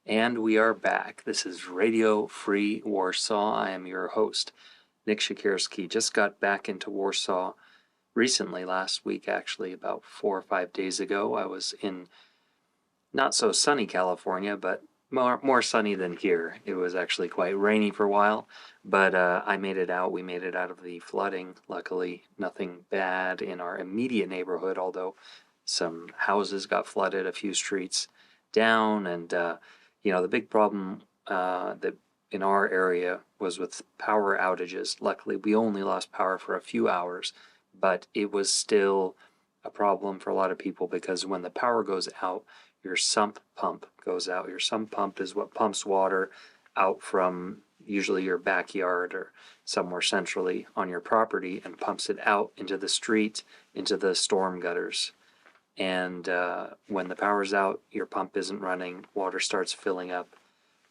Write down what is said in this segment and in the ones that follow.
And we are back. This is Radio Free Warsaw. I am your host, Nick Shakirski. Just got back into Warsaw recently, last week actually, about 4 or 5 days ago. I was in not so sunny California, but more sunny than here. It was actually quite rainy for a while, but I made it out. We made it out of the flooding. Luckily, nothing bad in our immediate neighborhood, although some houses got flooded, a few streets down, and the big problem that in our area was with power outages. Luckily, we only lost power for a few hours, but it was still a problem for a lot of people because when the power goes out, your sump pump goes out. Your sump pump is what pumps water out from usually your backyard or somewhere centrally on your property and pumps it out into the street, into the storm gutters. And when the power's out, your pump isn't running, water starts filling up.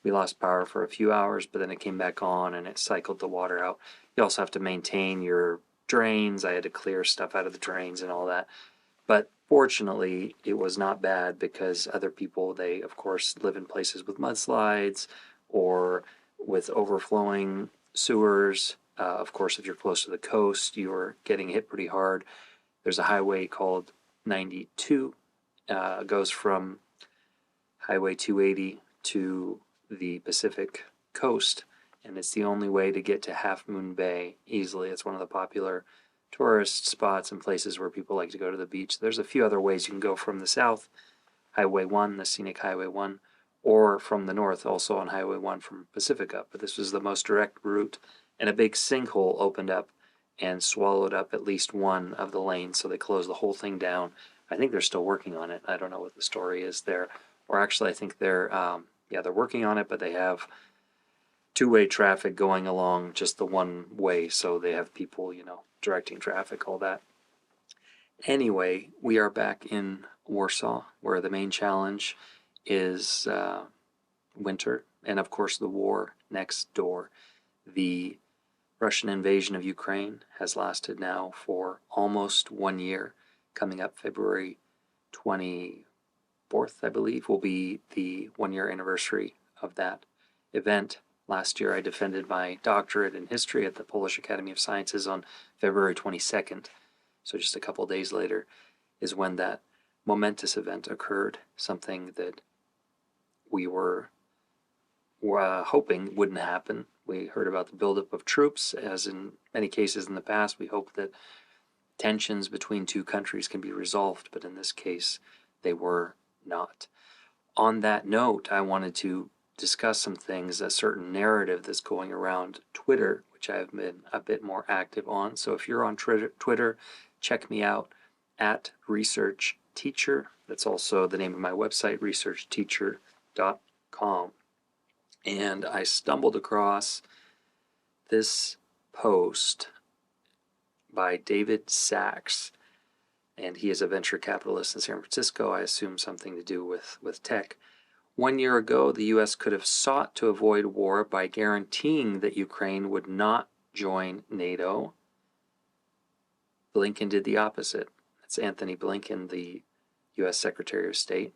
We lost power for a few hours, but then it came back on and it cycled the water out. You also have to maintain your drains. I had to clear stuff out of the drains and all that. But fortunately, it was not bad because other people, they of course live in places with mudslides or with overflowing sewers. Of course, if you're close to the coast, you're getting hit pretty hard. There's a highway called 92, goes from Highway 280 to the Pacific coast, and it's the only way to get to Half Moon Bay easily. It's one of the popular tourist spots and places where people like to go to the beach. There's a few other ways you can go from the south, Highway 1, the scenic Highway 1, or from the north, also on Highway 1 from Pacifica. But this was the most direct route, and a big sinkhole opened up and swallowed up at least one of the lanes, so they closed the whole thing down. I think they're still working on it. I don't know what the story is there. Or actually, I think they're working on it, but they have two-way traffic going along just the one way, so they have people, directing traffic, all that. Anyway, we are back in Warsaw, where the main challenge is winter, and of course the war next door. The Russian invasion of Ukraine has lasted now for almost 1 year. Coming up February 24th, I believe, will be the 1 year anniversary of that event. Last year, I defended my doctorate in history at the Polish Academy of Sciences on February 22nd. So just a couple days later is when that momentous event occurred, something that we were hoping wouldn't happen. We heard about the buildup of troops, as in many cases in the past. We hope that tensions between two countries can be resolved, but in this case, they were not. On that note, I wanted to discuss some things, a certain narrative that's going around Twitter, which I've been a bit more active on. So if you're on Twitter, check me out at Research Teacher. That's also the name of my website, researchteacher.com. And I stumbled across this post by David Sachs, and he is a venture capitalist in San Francisco. I assume something to do with tech. 1 year ago, the U.S. could have sought to avoid war by guaranteeing that Ukraine would not join NATO. Blinken did the opposite. That's Anthony Blinken, the U.S. Secretary of State,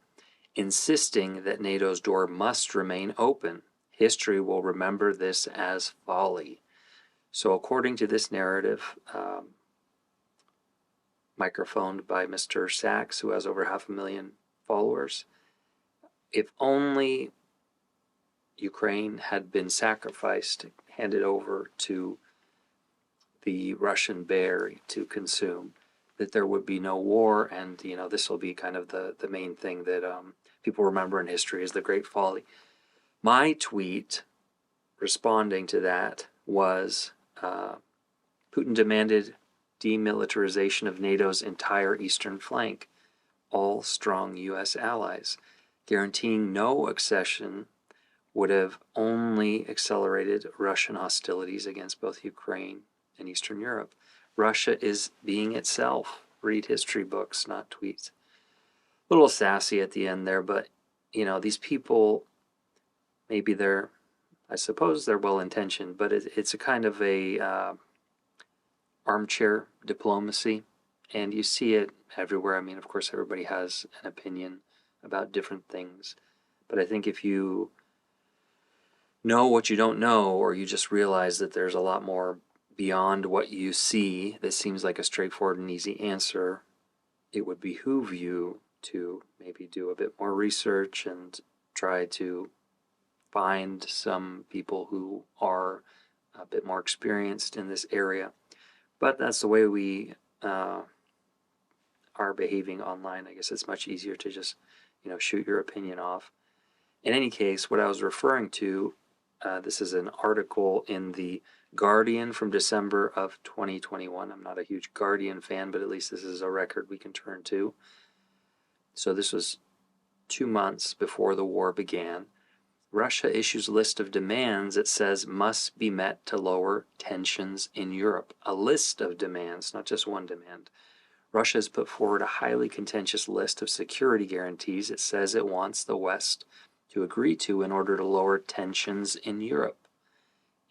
insisting that NATO's door must remain open. History will remember this as folly. So according to this narrative, microphoned by Mr. Sachs, who has over 500,000 followers, if only Ukraine had been sacrificed, handed over to the Russian bear to consume, that there would be no war, and this will be kind of the main thing that people remember in history as the Great Folly. My tweet responding to that was Putin demanded demilitarization of NATO's entire eastern flank, all strong U.S. allies. Guaranteeing no accession would have only accelerated Russian hostilities against both Ukraine and Eastern Europe. Russia is being itself. Read history books, not tweets. A little sassy at the end there, but these people, maybe I suppose they're well-intentioned, but it's a kind of a armchair diplomacy, and you see it everywhere. I mean, of course, everybody has an opinion about different things, But I think if you know what you don't know, or you just realize that there's a lot more beyond what you see that seems like a straightforward and easy answer, it would behoove you to maybe do a bit more research and try to find some people who are a bit more experienced in this area. But that's the way we are behaving online. I guess it's much easier to just, shoot your opinion off. In any case, what I was referring to, this is an article in the Guardian from December of 2021. I'm not a huge Guardian fan, but at least this is a record we can turn to. So this was 2 months before the war began. Russia issues a list of demands it says must be met to lower tensions in Europe. A list of demands, not just one demand. Russia has put forward a highly contentious list of security guarantees it says it wants the West to agree to in order to lower tensions in Europe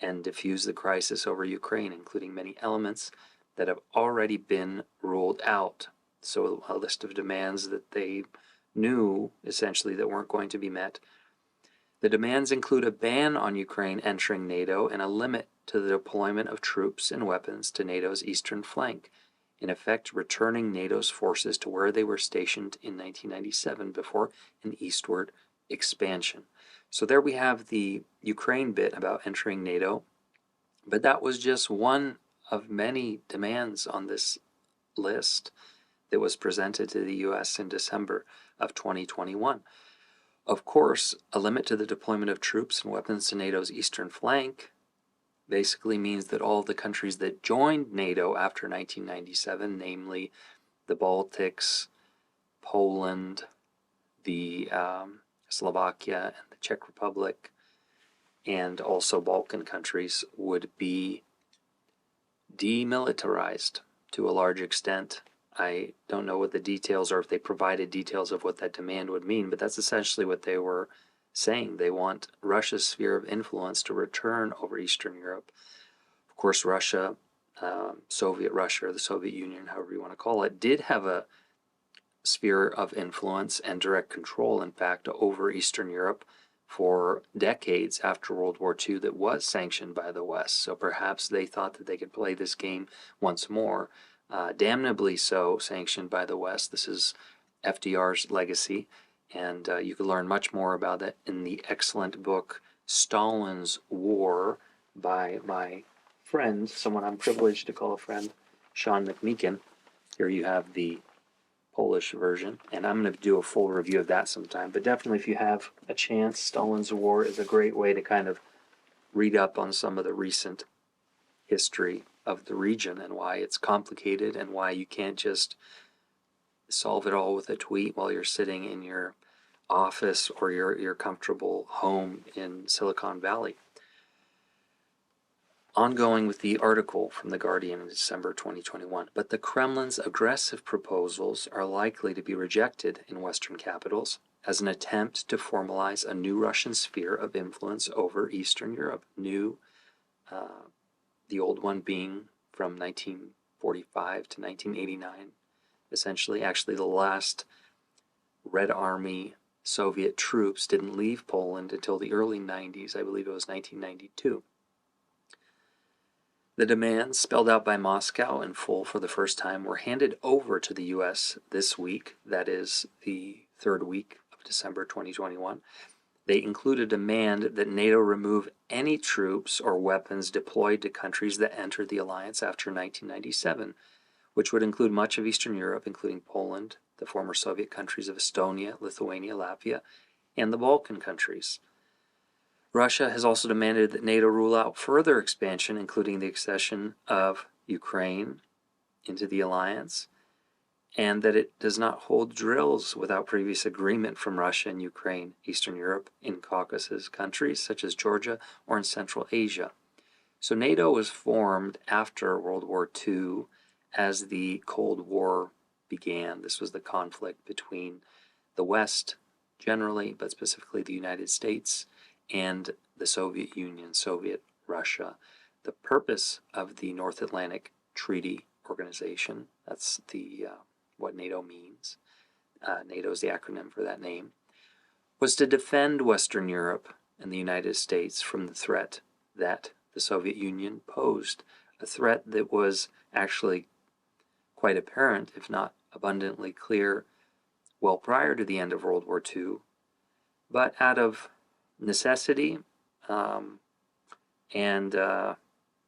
and diffuse the crisis over Ukraine, including many elements that have already been ruled out. So a list of demands that they knew essentially that weren't going to be met. The demands include a ban on Ukraine entering NATO and a limit to the deployment of troops and weapons to NATO's eastern flank, in effect returning NATO's forces to where they were stationed in 1997 before an eastward expansion. So there we have the Ukraine bit about entering NATO, but that was just one of many demands on this list that was presented to the U.S. in December of 2021. Of course, a limit to the deployment of troops and weapons to NATO's eastern flank basically means that all the countries that joined NATO after 1997, namely the Baltics, Poland, the Slovakia, and the Czech Republic, and also Balkan countries, would be demilitarized to a large extent. I don't know what the details are, if they provided details of what that demand would mean, but that's essentially what they were saying. They want Russia's sphere of influence to return over Eastern Europe. Of course, Russia, Soviet Russia, or the Soviet Union, however you want to call it, did have a sphere of influence and direct control, in fact, over Eastern Europe for decades after World War II that was sanctioned by the West. So perhaps they thought that they could play this game once more, damnably so, sanctioned by the West. This is FDR's legacy. And you can learn much more about that in the excellent book Stalin's War by my friend, someone I'm privileged to call a friend, Sean McMeekin. Here you have the Polish version, and I'm going to do a full review of that sometime. But definitely, if you have a chance, Stalin's War is a great way to kind of read up on some of the recent history of the region and why it's complicated and why you can't just solve it all with a tweet while you're sitting in your office or your comfortable home in Silicon Valley. Ongoing with the article from The Guardian in December 2021, but the Kremlin's aggressive proposals are likely to be rejected in Western capitals as an attempt to formalize a new Russian sphere of influence over Eastern Europe. New, the old one being from 1945 to 1989. Essentially, actually the last Red Army Soviet troops didn't leave Poland until the early 90s. I believe it was 1992. The demands, spelled out by Moscow in full for the first time, were handed over to the U.S. this week, that is the third week of December 2021. They include a demand that NATO remove any troops or weapons deployed to countries that entered the alliance after 1997, which would include much of Eastern Europe, including Poland, the former Soviet countries of Estonia, Lithuania, Latvia, and the Balkan countries. Russia has also demanded that NATO rule out further expansion, including the accession of Ukraine into the alliance, and that it does not hold drills without previous agreement from Russia and Ukraine, Eastern Europe, in Caucasus countries such as Georgia, or in Central Asia. So NATO was formed after World War II as the Cold War began. This was the conflict between the West generally, but specifically the United States, and the Soviet Union, Soviet Russia. The purpose of the North Atlantic Treaty Organization, that's the what NATO means. NATO is the acronym for that name, was to defend Western Europe and the United States from the threat that the Soviet Union posed, a threat that was actually quite apparent, if not abundantly clear, well prior to the end of World War II, but out of necessity and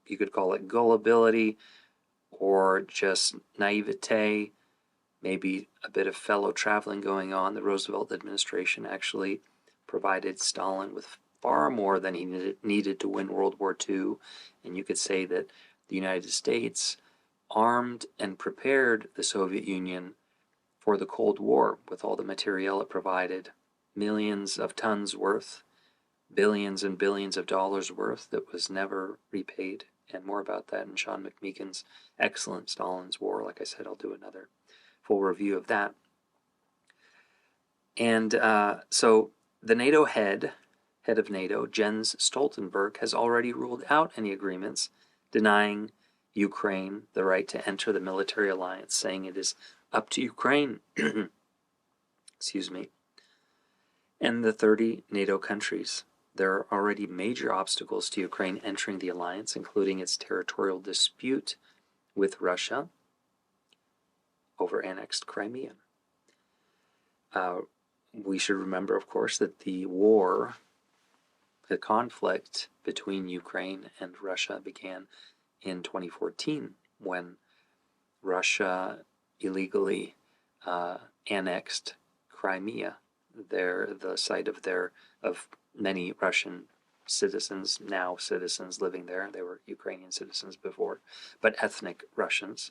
you could call it gullibility or just naivete, maybe a bit of fellow traveling going on. The Roosevelt administration actually provided Stalin with far more than he needed to win World War II, and you could say that the United States armed and prepared the Soviet Union for the Cold War with all the materiel it provided, millions of tons worth, billions and billions of dollars worth that was never repaid. And more about that in Sean McMeekin's excellent Stalin's War. Like I said, I'll do another full review of that. And so the NATO head of NATO, Jens Stoltenberg, has already ruled out any agreements denying Ukraine the right to enter the military alliance, saying it is up to Ukraine, excuse me, and the 30 NATO countries. There are already major obstacles to Ukraine entering the alliance, including its territorial dispute with Russia over annexed Crimea. We should remember, of course, that the conflict between Ukraine and Russia began in 2014 when Russia illegally annexed Crimea, the site of many Russian citizens, now citizens living there. They were Ukrainian citizens before, but ethnic Russians,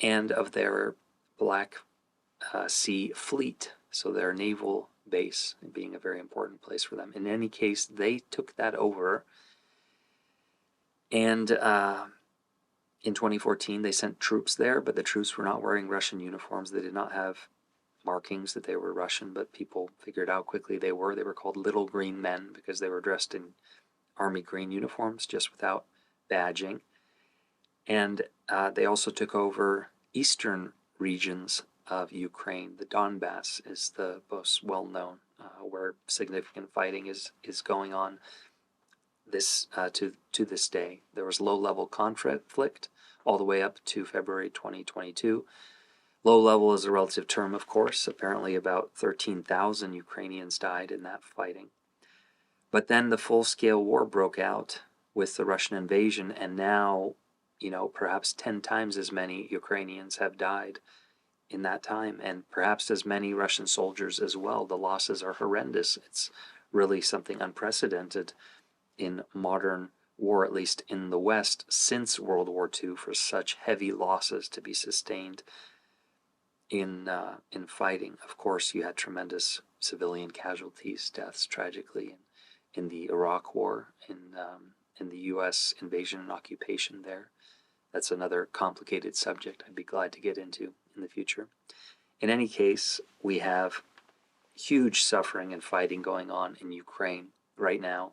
and of their Black Sea fleet, so their naval base being a very important place for them. In any case, they took that over, and in 2014 they sent troops there, but the troops were not wearing Russian uniforms. They did not have markings that they were Russian, but people figured out quickly they were. They were called Little Green Men because they were dressed in army green uniforms, just without badging. And they also took over eastern regions of Ukraine. The Donbass is the most well-known, where significant fighting is going on to this day. There was low-level conflict all the way up to February 2022. Low level is a relative term, of course. Apparently about 13,000 Ukrainians died in that fighting. But then the full-scale war broke out with the Russian invasion, and now, perhaps 10 times as many Ukrainians have died in that time, and perhaps as many Russian soldiers as well. The losses are horrendous. It's really something unprecedented in modern war, at least in the West, since World War II, for such heavy losses to be sustained in fighting. Of course, you had tremendous civilian casualties, deaths, tragically, in the Iraq War, in the U.S. invasion and occupation there. That's another complicated subject I'd be glad to get into in the future. In any case, we have huge suffering and fighting going on in Ukraine right now,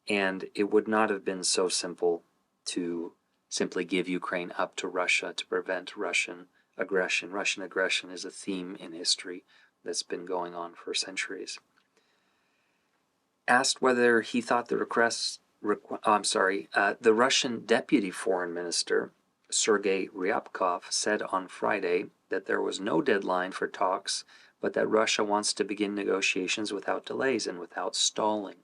and it would not have been so simple to simply give Ukraine up to Russia to prevent Russian aggression. Russian aggression is a theme in history that's been going on for centuries. Asked whether he thought the the Russian Deputy Foreign Minister, Sergei Ryabkov, said on Friday that there was no deadline for talks, but that Russia wants to begin negotiations without delays and without stalling.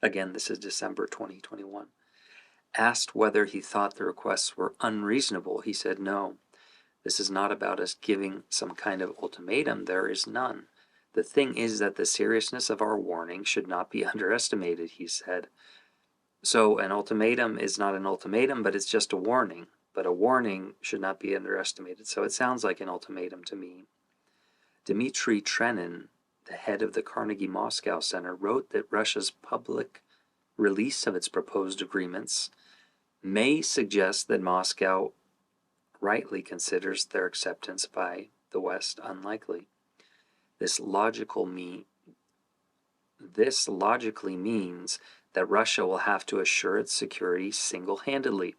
Again, this is December 2021. Asked whether he thought the requests were unreasonable, he said no. This is not about us giving some kind of ultimatum. There is none. The thing is that the seriousness of our warning should not be underestimated, he said. So an ultimatum is not an ultimatum, but it's just a warning. But a warning should not be underestimated. So it sounds like an ultimatum to me. Dmitry Trenin, the head of the Carnegie Moscow Center, wrote that Russia's public release of its proposed agreements may suggest that Moscow rightly considers their acceptance by the West unlikely. This logically means that Russia will have to assure its security single-handedly,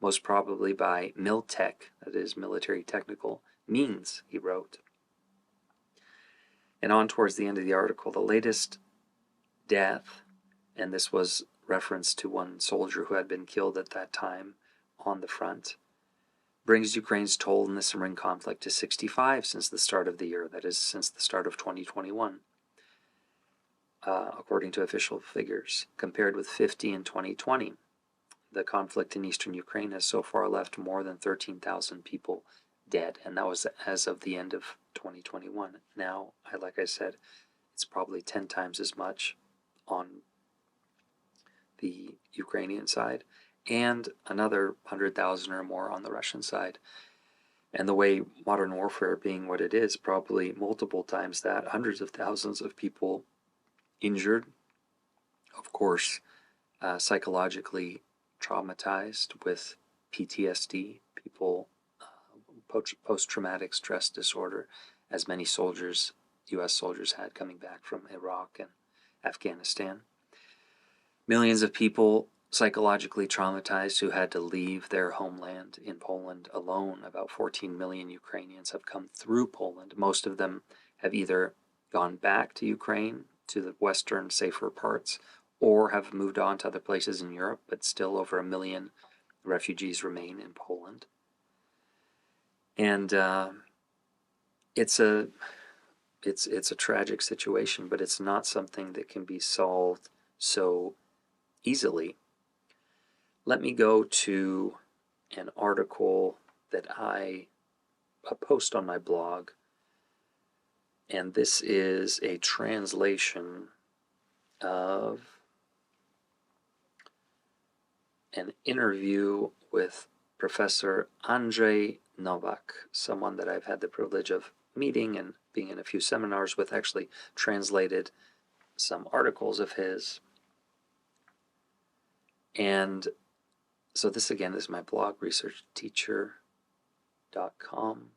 most probably by miltech, that is military technical means, he wrote. And on towards the end of the article, the latest death, and this was reference to one soldier who had been killed at that time on the front, brings Ukraine's toll in the simmering conflict to 65 since the start of the year, that is, since the start of 2021, according to official figures, compared with 50 in 2020. The conflict in eastern Ukraine has so far left more than 13,000 people dead, and that was as of the end of 2021. Now, like I said, it's probably 10 times as much on the Ukrainian side, and another 100,000 or more on the Russian side. And the way modern warfare being what it is, probably multiple times that, hundreds of thousands of people injured, of course, psychologically traumatized with PTSD, people post-traumatic stress disorder, as many soldiers, U.S. soldiers had coming back from Iraq and Afghanistan. Millions of people psychologically traumatized who had to leave their homeland. In Poland alone, about 14 million Ukrainians have come through Poland. Most of them have either gone back to Ukraine, to the western, safer parts, or have moved on to other places in Europe, but still over 1 million refugees remain in Poland. And it's a tragic situation, but it's not something that can be solved so easily. Let me go to an article that a post on my blog, and this is a translation of an interview with Professor Andrzej Nowak, someone that I've had the privilege of meeting and being in a few seminars with, actually translated some articles of his. And so this again is my blog, researchteacher.com.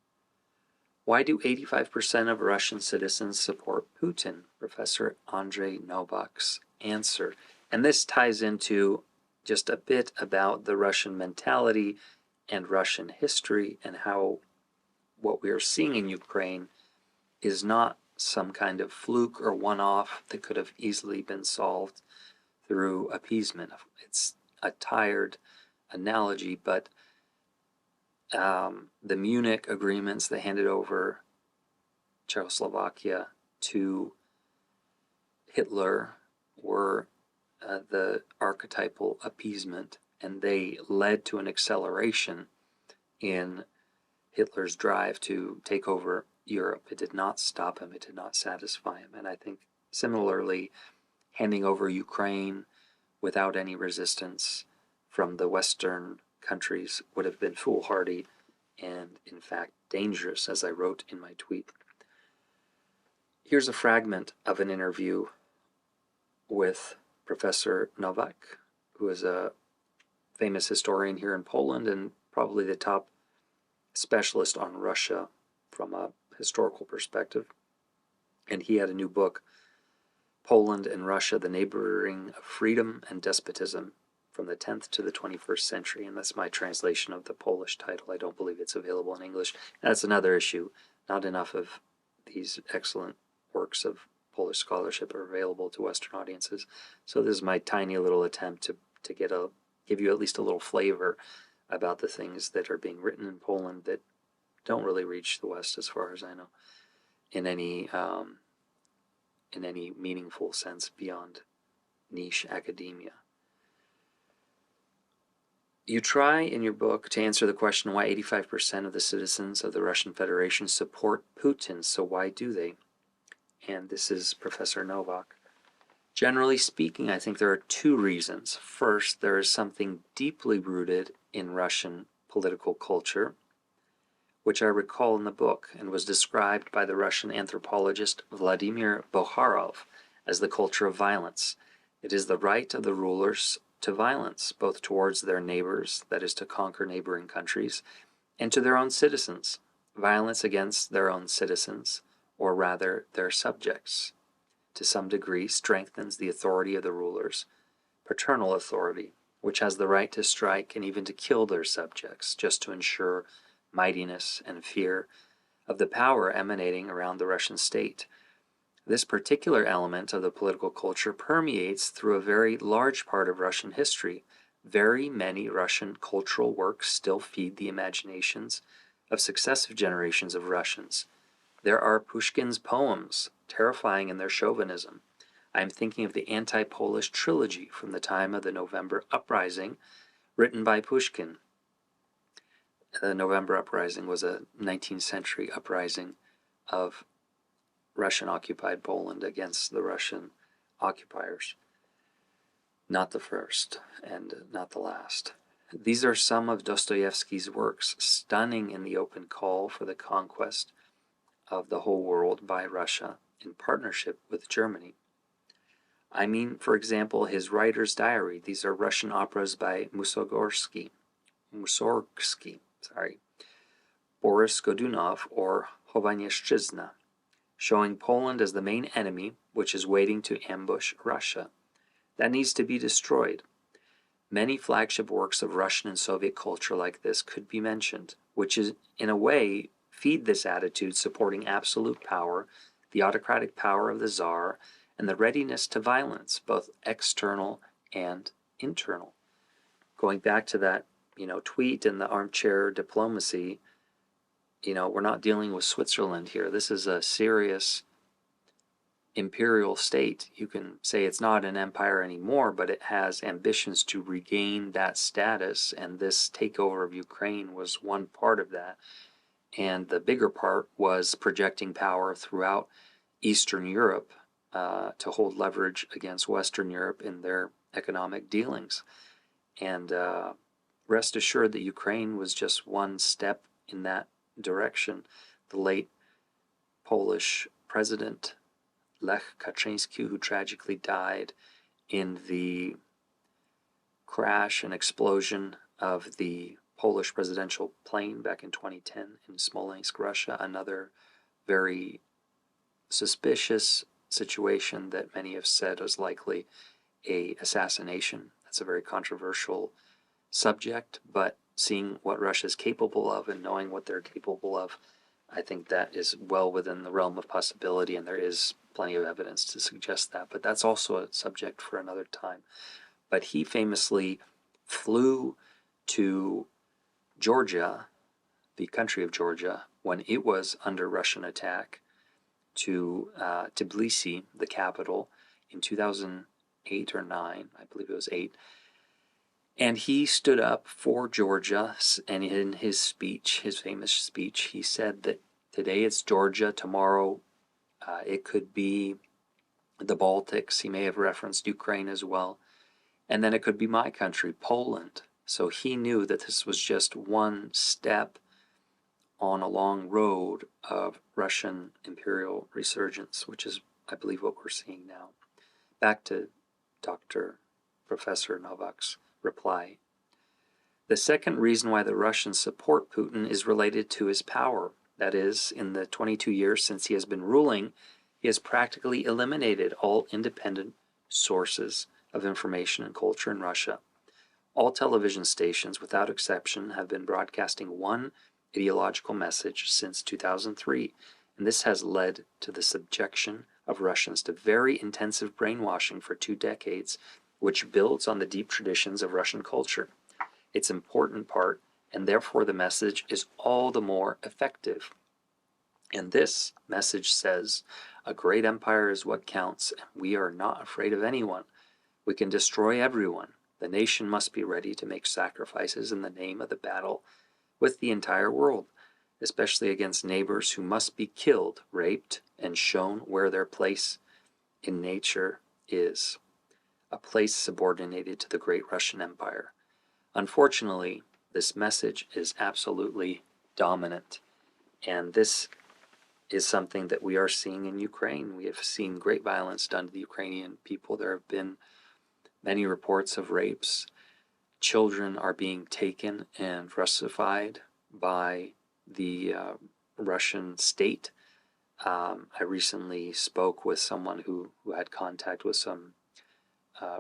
Why do 85% of Russian citizens support Putin? Professor Andrzej Nowak's answer. And this ties into just a bit about the Russian mentality and Russian history, and how what we are seeing in Ukraine is not some kind of fluke or one-off that could have easily been solved through appeasement. It's a tired analogy, but the Munich agreements that handed over Czechoslovakia to Hitler were the archetypal appeasement, and they led to an acceleration in Hitler's drive to take over Europe. It did not stop him, it did not satisfy him. And I think similarly, handing over Ukraine without any resistance from the Western countries would have been foolhardy and, in fact, dangerous, as I wrote in my tweet. Here's a fragment of an interview with Professor Nowak, who is a famous historian here in Poland and probably the top specialist on Russia from a historical perspective. And he had a new book, Poland and Russia, the Neighboring of Freedom and Despotism from the 10th to the 21st Century. And that's my translation of the Polish title. I don't believe it's available in English. That's another issue. Not enough of these excellent works of Polish scholarship are available to Western audiences. So this is my tiny little attempt to give you at least a little flavor about the things that are being written in Poland that don't really reach the West, as far as I know, in any meaningful sense beyond niche academia. You try in your book to answer the question why 85% of the citizens of the Russian Federation support Putin, so why do they? And this is Professor Nowak. Generally speaking, I think there are two reasons. First, there is something deeply rooted in Russian political culture, which I recall in the book and was described by the Russian anthropologist Vladimir Bokharov as the culture of violence. It is the right of the rulers to violence, both towards their neighbors, that is to conquer neighboring countries, and to their own citizens. Violence against their own citizens, or rather their subjects, to some degree strengthens the authority of the rulers, paternal authority, which has the right to strike and even to kill their subjects, just to ensure mightiness and fear of the power emanating around the Russian state. This particular element of the political culture permeates through a very large part of Russian history. Very many Russian cultural works still feed the imaginations of successive generations of Russians. There are Pushkin's poems, terrifying in their chauvinism. I am thinking of the anti-Polish trilogy from the time of the November Uprising, written by Pushkin. The November Uprising was a 19th century uprising of Russian-occupied Poland against the Russian occupiers. Not the first, and not the last. These are some of Dostoevsky's works, stunning in the open call for the conquest of the whole world by Russia in partnership with Germany. I mean, for example, his Writer's Diary. These are Russian operas by Mussorgsky, Boris Godunov, or Chovaneshchizna, showing Poland as the main enemy which is waiting to ambush Russia. That needs to be destroyed. Many flagship works of Russian and Soviet culture like this could be mentioned, which is, in a way, feed this attitude supporting absolute power, the autocratic power of the Tsar, and the readiness to violence, both external and internal. Going back to that, tweet in the armchair diplomacy, we're not dealing with Switzerland here. This is a serious imperial state. You can say it's not an empire anymore, but it has ambitions to regain that status, and this takeover of Ukraine was one part of that. And the bigger part was projecting power throughout Eastern Europe to hold leverage against Western Europe in their economic dealings. And rest assured that Ukraine was just one step in that direction. The late Polish president Lech Kaczynski, who tragically died in the crash and explosion of the Polish presidential plane back in 2010 in Smolensk, Russia, another very suspicious situation that many have said was likely an assassination. That's a very controversial subject, but seeing what Russia is capable of and knowing what they're capable of, I think that is well within the realm of possibility, and there is plenty of evidence to suggest that. But that's also a subject for another time. But he famously flew to Georgia, the country of Georgia, when it was under Russian attack, to Tbilisi, the capital, in 2008 or 9, I believe it was 8. And he stood up for Georgia, and in his speech, his famous speech, he said that today it's Georgia, tomorrow it could be the Baltics. He may have referenced Ukraine as well. And then it could be my country, Poland. So he knew that this was just one step on a long road of Russian imperial resurgence, which is, I believe, what we're seeing now. Back to Professor Novak's reply. The second reason why the Russians support Putin is related to his power. That is, in the 22 years since he has been ruling, he has practically eliminated all independent sources of information and culture in Russia. All television stations, without exception, have been broadcasting one ideological message since 2003, and this has led to the subjection of Russians to very intensive brainwashing for 2 decades, which builds on the deep traditions of Russian culture. It's an important part, and therefore the message is all the more effective. And this message says, a great empire is what counts, and we are not afraid of anyone. We can destroy everyone. The nation must be ready to make sacrifices in the name of the battle with the entire world, especially against neighbors who must be killed, raped, and shown where their place in nature is, a place subordinated to the great Russian Empire. Unfortunately, this message is absolutely dominant, and this is something that we are seeing in Ukraine. We have seen great violence done to the Ukrainian people. There have been many reports of rapes. Children are being taken and Russified by the Russian state. I recently spoke with someone who had contact with some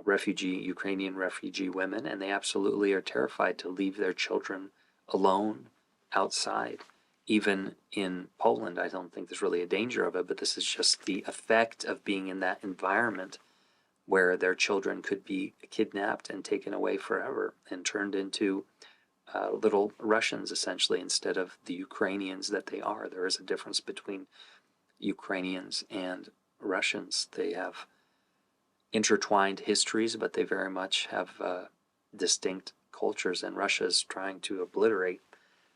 Ukrainian refugee women, and they absolutely are terrified to leave their children alone outside. even in Poland, I don't think there's really a danger of it, but this is just the effect of being in that environment where their children could be kidnapped and taken away forever and turned into little Russians, essentially, instead of the Ukrainians that they are. There is a difference between Ukrainians and Russians. They have intertwined histories, but they very much have distinct cultures, and Russia is trying to obliterate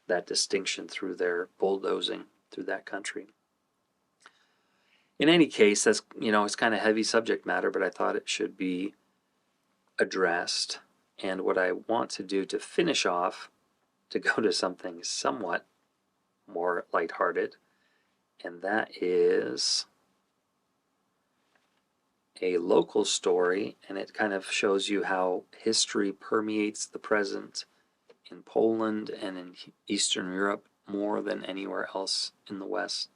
that distinction through their bulldozing through that country. In any case, that's, it's kind of heavy subject matter, but I thought it should be addressed. And what I want to do to finish off, to go to something somewhat more lighthearted, and that is a local story, and it kind of shows you how history permeates the present in Poland and in Eastern Europe more than anywhere else in the West.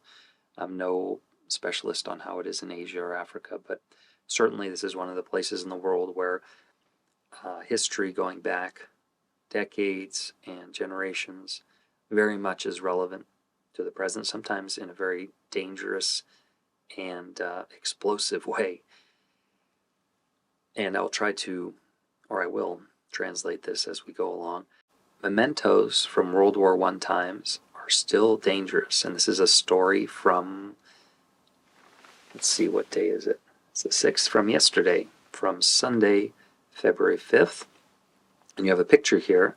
I'm no specialist on how it is in Asia or Africa, but certainly this is one of the places in the world where history going back decades and generations very much is relevant to the present, sometimes in a very dangerous and explosive way. And I'll try to, or I will, translate this as we go along. Mementos from World War I times are still dangerous, and this is a story from, let's see, what day is it? It's the 6th, from yesterday, from Sunday, February 5th. And you have a picture here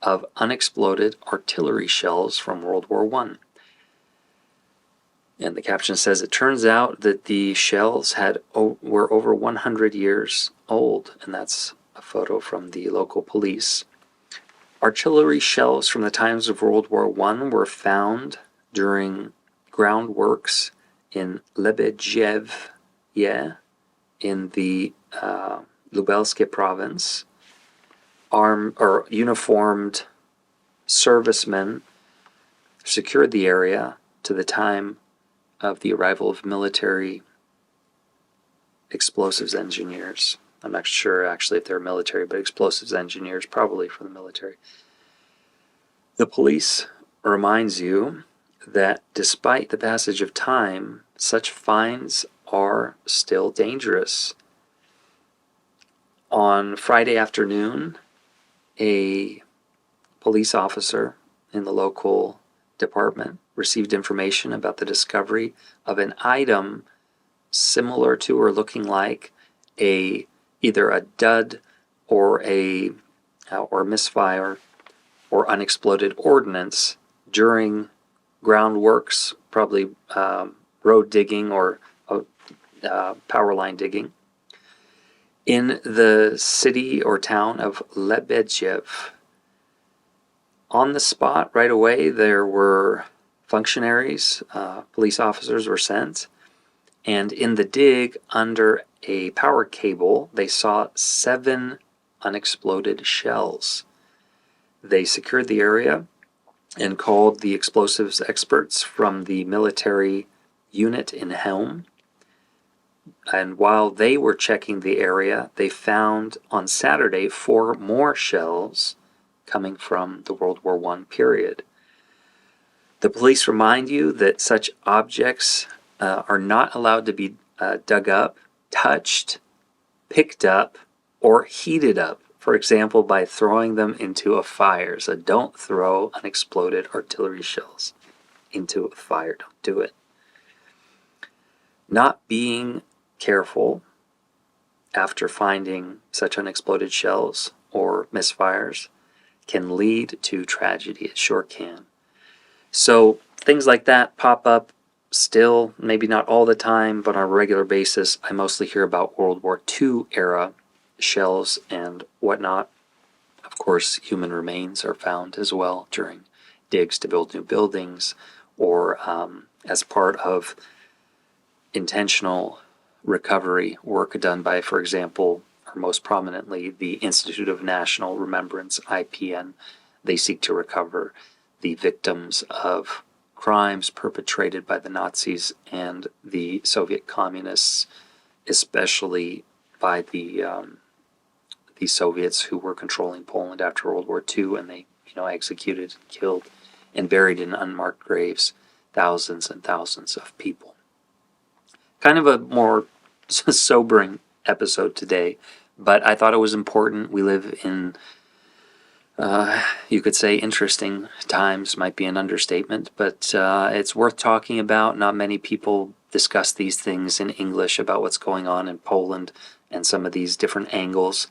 of unexploded artillery shells from World War I. And the caption says, it turns out that the shells were over 100 years old, and that's a photo from the local police. Artillery shells from the times of World War I were found during groundworks in Lebedjew, in the Lubelski province. Uniformed servicemen secured the area to the time of the arrival of military explosives engineers. I'm not sure actually if they're military, but explosives engineers, probably from the military. The police reminds you that despite the passage of time, such finds are still dangerous. On Friday afternoon, a police officer in the local department received information about the discovery of an item similar to or looking like either a dud or or misfire or unexploded ordnance during groundworks, probably road digging or power line digging, in the city or town of Lebedjew. On the spot, right away, there were functionaries, police officers were sent, and in the dig under a power cable, they saw 7 unexploded shells. They secured the area and called the explosives experts from the military unit in Helm. And while they were checking the area, they found on Saturday 4 more shells coming from the World War I period. The police remind you that such objects are not allowed to be dug up, touched, picked up, or heated up, for example, by throwing them into a fire. So don't throw unexploded artillery shells into a fire. Don't do it. Not being careful after finding such unexploded shells or misfires can lead to tragedy. It sure can. So things like that pop up still, maybe not all the time, but on a regular basis. I mostly hear about World War II era shells and whatnot. Of course, human remains are found as well during digs to build new buildings, or as part of intentional recovery work done by, for example, or most prominently, the Institute of National Remembrance, IPN. They seek to recover the victims of crimes perpetrated by the Nazis and the Soviet communists, especially by the Soviets who were controlling Poland after World War II, and they executed and killed and buried in unmarked graves thousands and thousands of people. Kind of a more sobering episode today, but I thought it was important. We live in, you could say, interesting times, might be an understatement, but it's worth talking about. Not many people discuss these things in English about what's going on in Poland and some of these different angles.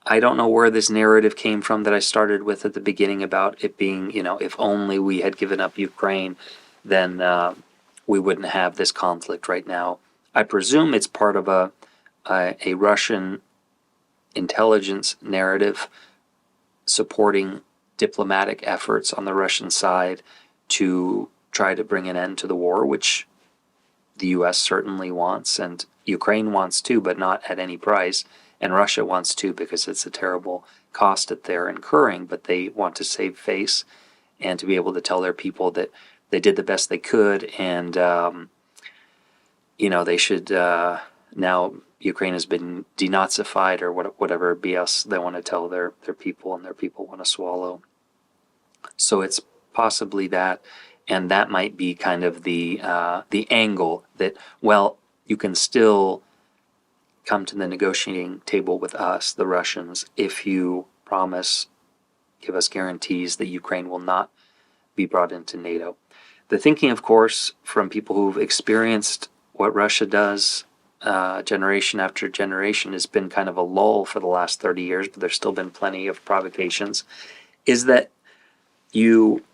I don't know where this narrative came from that I started with at the beginning about it being, if only we had given up Ukraine, then we wouldn't have this conflict right now. I presume it's part of a Russian intelligence narrative supporting diplomatic efforts on the Russian side to try to bring an end to the war, which the U.S. certainly wants, and Ukraine wants too, but not at any price. And Russia wants to because it's a terrible cost that they're incurring, but they want to save face and to be able to tell their people that they did the best they could, and they should now Ukraine has been denazified or whatever BS they want to tell their people, and their people want to swallow. So it's possibly that, and that might be kind of the angle that, well, you can still come to the negotiating table with us, the Russians, if you give us guarantees that Ukraine will not be brought into NATO. The thinking, of course, from people who've experienced what Russia does generation after generation, has been kind of a lull for the last 30 years, but there's still been plenty of provocations, is that you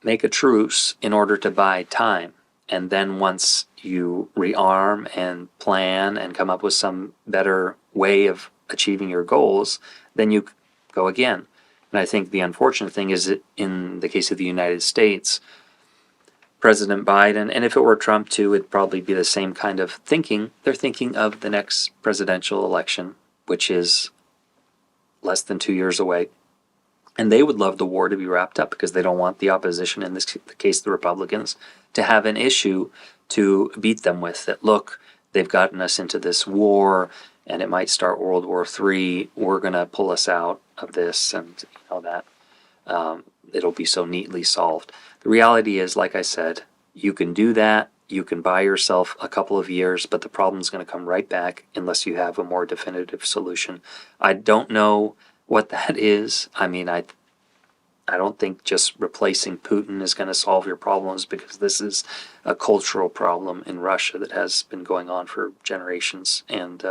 make a truce in order to buy time. And then once you rearm and plan and come up with some better way of achieving your goals, then you go again. And I think the unfortunate thing is that in the case of the United States, President Biden, and if it were Trump too, it'd probably be the same kind of thinking. They're thinking of the next presidential election, which is less than 2 years away. And they would love the war to be wrapped up because they don't want the opposition, in this case the Republicans, to have an issue to beat them with. That, look, they've gotten us into this war and it might start World War III. We're going to pull us out of this, and that it'll be so neatly solved. The reality is, like I said, you can do that. You can buy yourself a couple of years, but the problem's going to come right back unless you have a more definitive solution. I don't know what that is. I mean, I don't think just replacing Putin is going to solve your problems, because this is a cultural problem in Russia that has been going on for generations, and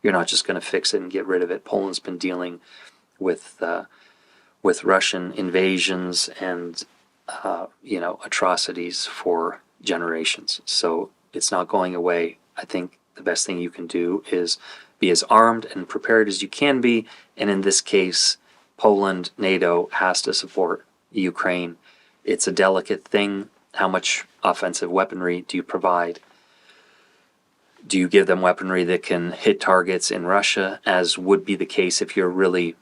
you're not just going to fix it and get rid of it. Poland's been dealing with Russian invasions and atrocities for generations, so it's not going away. I think the best thing you can do is be as armed and prepared as you can be, and in this case, Poland, NATO has to support Ukraine. It's a delicate thing. How much offensive weaponry do you provide? Do you give them weaponry that can hit targets in Russia, as would be the case if you're really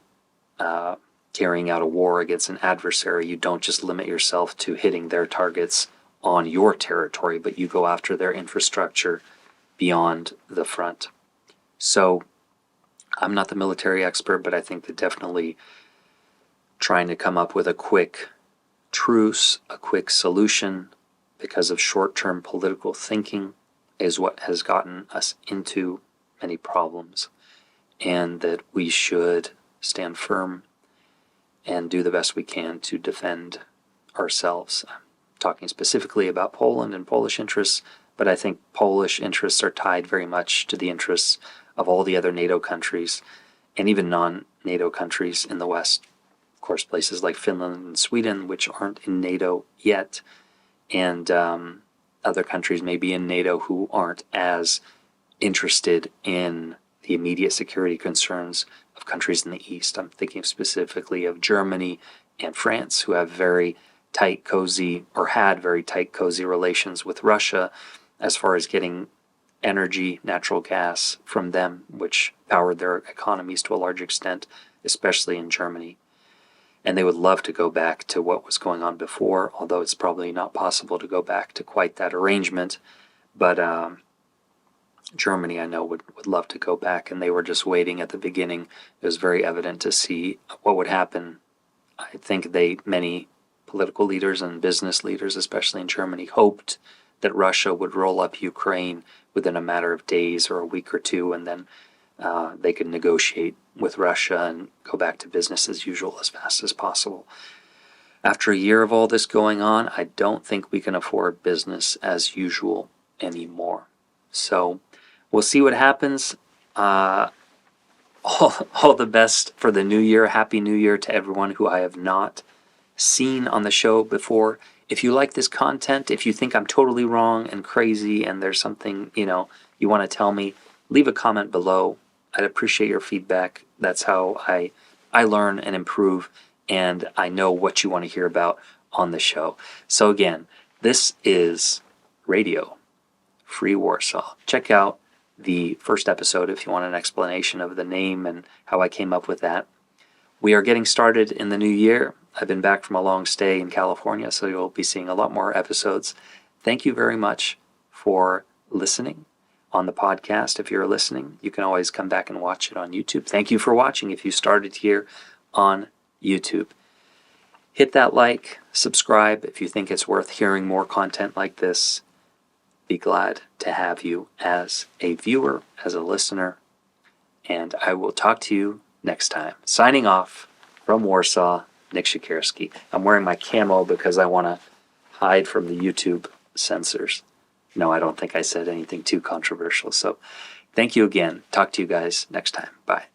carrying out a war against an adversary? You don't just limit yourself to hitting their targets on your territory, but you go after their infrastructure beyond the front. So I'm not the military expert, but I think that definitely trying to come up with a quick truce, a quick solution, because of short-term political thinking, is what has gotten us into many problems, and that we should stand firm and do the best we can to defend ourselves. I'm talking specifically about Poland and Polish interests, but I think Polish interests are tied very much to the interests of all the other NATO countries, and even non-NATO countries in the West. Of course, places like Finland and Sweden, which aren't in NATO yet, and other countries maybe in NATO who aren't as interested in the immediate security concerns of countries in the East. I'm thinking specifically of Germany and France, who have very tight, cozy, or had very tight, cozy relations with Russia as far as getting energy, natural gas from them, which powered their economies to a large extent, especially in Germany. And they would love to go back to what was going on before, although it's probably not possible to go back to quite that arrangement. But Germany, I know, would love to go back, and they were just waiting at the beginning. It was very evident to see what would happen. I think many political leaders and business leaders, especially in Germany, hoped that Russia would roll up Ukraine within a matter of days or a week or two, and then they could negotiate with Russia and go back to business as usual as fast as possible. After a year of all this going on, I don't think we can afford business as usual anymore. So we'll see what happens. All the best for the new year. Happy New Year to everyone who I have not seen on the show before. If you like this content, if you think I'm totally wrong and crazy and there's something, you want to tell me, leave a comment below. I'd appreciate your feedback. That's how I learn and improve, and I know what you want to hear about on the show. So again, this is Radio Free Warsaw. Check out the first episode if you want an explanation of the name and how I came up with that. We are getting started in the new year. I've been back from a long stay in California, so you'll be seeing a lot more episodes. Thank you very much for listening on the podcast. If you're listening, you can always come back and watch it on YouTube. Thank you for watching if you started here on YouTube. Hit that like, subscribe if you think it's worth hearing more content like this. Be glad to have you as a viewer, as a listener, and I will talk to you next time. Signing off from Warsaw, Nick Siekierski. I'm wearing my camo because I want to hide from the YouTube censors. No, I don't think I said anything too controversial. So thank you again. Talk to you guys next time. Bye.